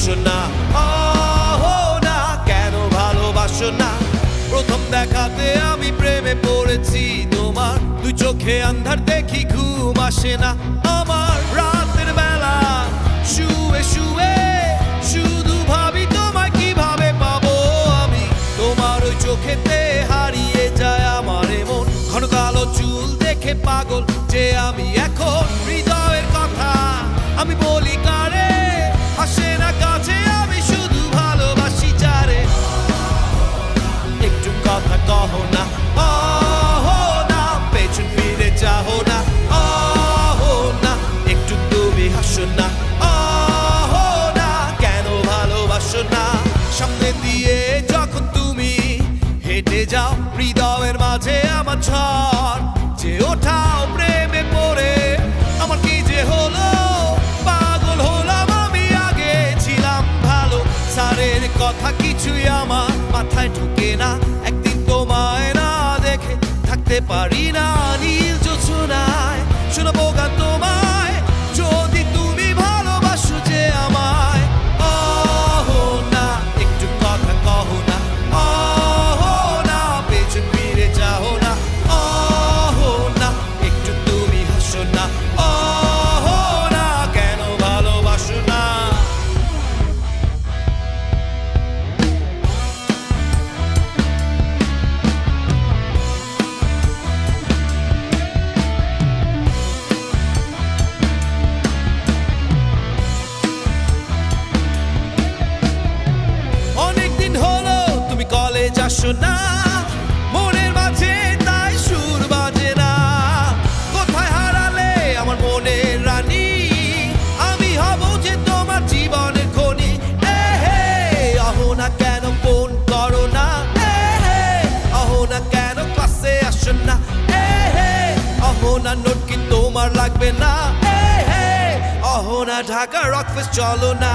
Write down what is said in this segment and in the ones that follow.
ভালোবাসো না না কেন ভালোবাসো না প্রথম দেখাতে আমি প্রেমে পড়েছি তোমার দুই চোখে আন্ধার দেখি ঘুম আসে না আমার রাতের বেলা শুয়ে শুয়ে শুধু ভাবি তোমায় কিভাবে পাবো আমি তোমার ওই চোখেতে হারিয়ে যায় আমার মন ঘন কালো চুল দেখে পাগল যে আমি এখন হৃদয়ের কথা আমি বলি কারে আসে না কাছে আমি শুধু ভালোবাসি যারে একটু কথা কহো না না পেছন ফিরে যাও না না একটু তুমি হাসো না না কেন ভালোবাসো না সামনে দিয়ে যখন তুমি হেঁটে যাও হৃদয়ের মাঝে আমার ঝড় যে ওঠাও প্রেমে পড়ে আমার কি যে হলো পাগল হলাম আমি আগে ছিলাম ভালো সারের কথা কিছুই আমার মাথায় ঢুকে না একদিন তোমায় না দেখে থাকতে পারি না নীল জোছনায় শোনাবো গান তোমায় যদি তুমি ভালোবাসো যে আমায় না একটু কথা কহো না না পেছন ফিরে যাও না না একটু তুমি হাসো না না কেন ভালোবাসো না অনেকদিন হলো তুমি কলেজ আসো না মনের মাঝে তাই সুর বাজে না কোথায় হারালে আমার মনের রানী আমি হব যে তোমার জীবনের খনি আহো না কেন ফোন করো না আহো না কেন ক্লাসে আসো না আহো না নোট কি তোমার লাগবে না আহো না ঢাকা রকফেস্ট চলো না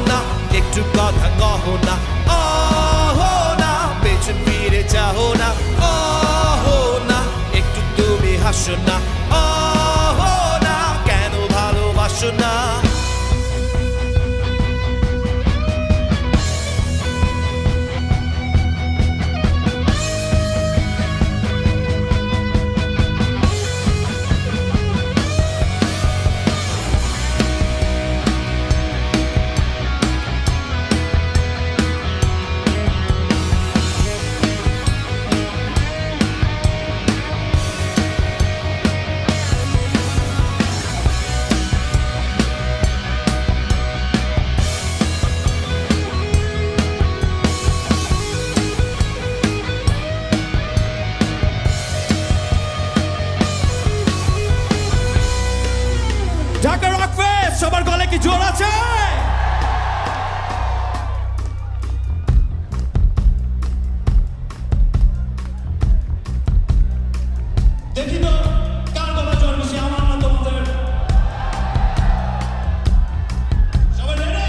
না একটু কথা কহো না না পেছন ফিরে যাও না না একটু তুমি হাসো না না কেন ভালোবাসো না ঢাকা রকফেস্ট সবার গলে কি জোর আছে দেখি তো কার গলা জোর বেশি আমার না তোমাদের সবাই রেডি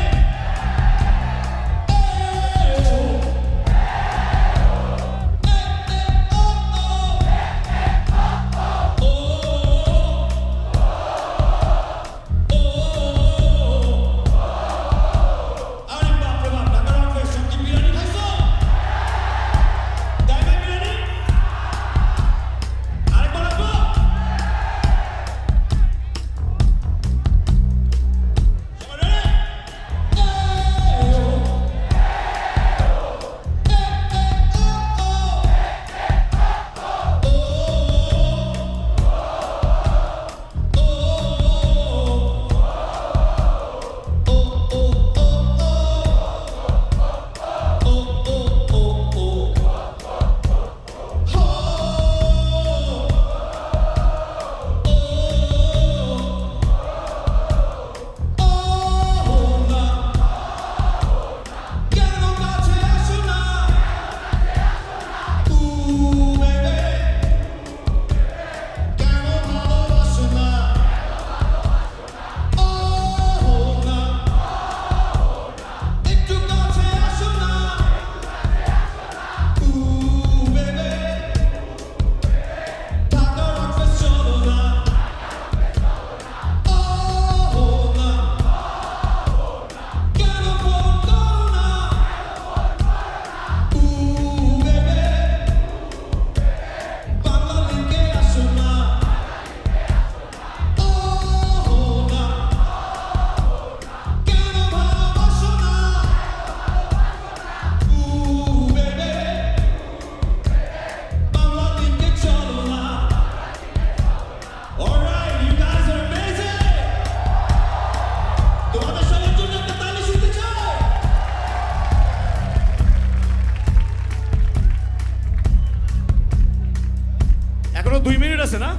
লিমিট আছে না?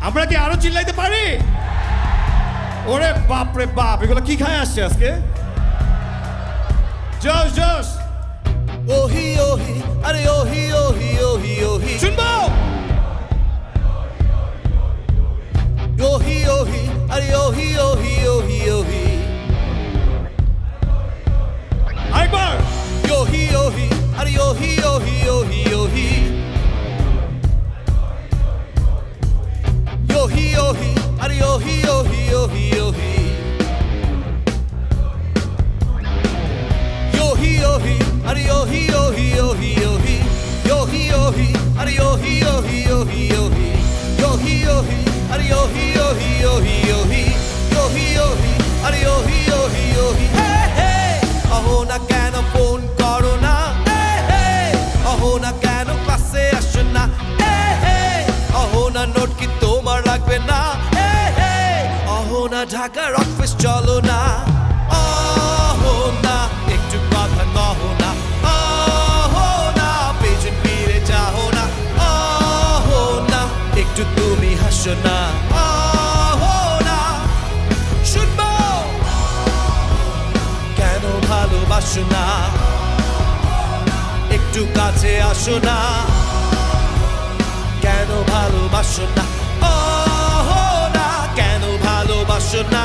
আমরা কি আরো চিল্লাইতে পারি? ওরে বাপ রে বাপ, এগুলো কি খায় আসছে আজকে? জোশ জোশ ওহি ওহি আরে ওহি ওহি ওহি ওহি শুনবো। ওহি ওহি আরে ওহি ওহি ওহি ওহি আরেকবার ওহি ওহি আরে ওহি ওহি ওহি ওহি ওহি ওহি আরে ওহি ওহি ওহি ওহি ওহি ওহি আরে ওহি ওহি ওহি ওহি ওহি ওহি আরে ওহি ওহি ওহি ওহি ওহি ওহি আরে ওহি ওহি ওহি ওহি ওহি ওহি আরে ওহি ওহি ওহি হে হে অহো না কেন ফোন করো না হে হে অহো না কেন ক্লাসে আসো না হে হে অহো না নোট কি তোমার লাগবে না হে হে অহো না ঢাকার অফিস চলো না অহো না একটু কথা কহো না অহো না পেছন ফিরে যাও না অহো না একটু তুমি হাসো না অহো না শুনবো কেন ভালোবাসো না একটু কাছে আসো না কেন ভালোবাসো না অহো না কেন ভালোবাসো না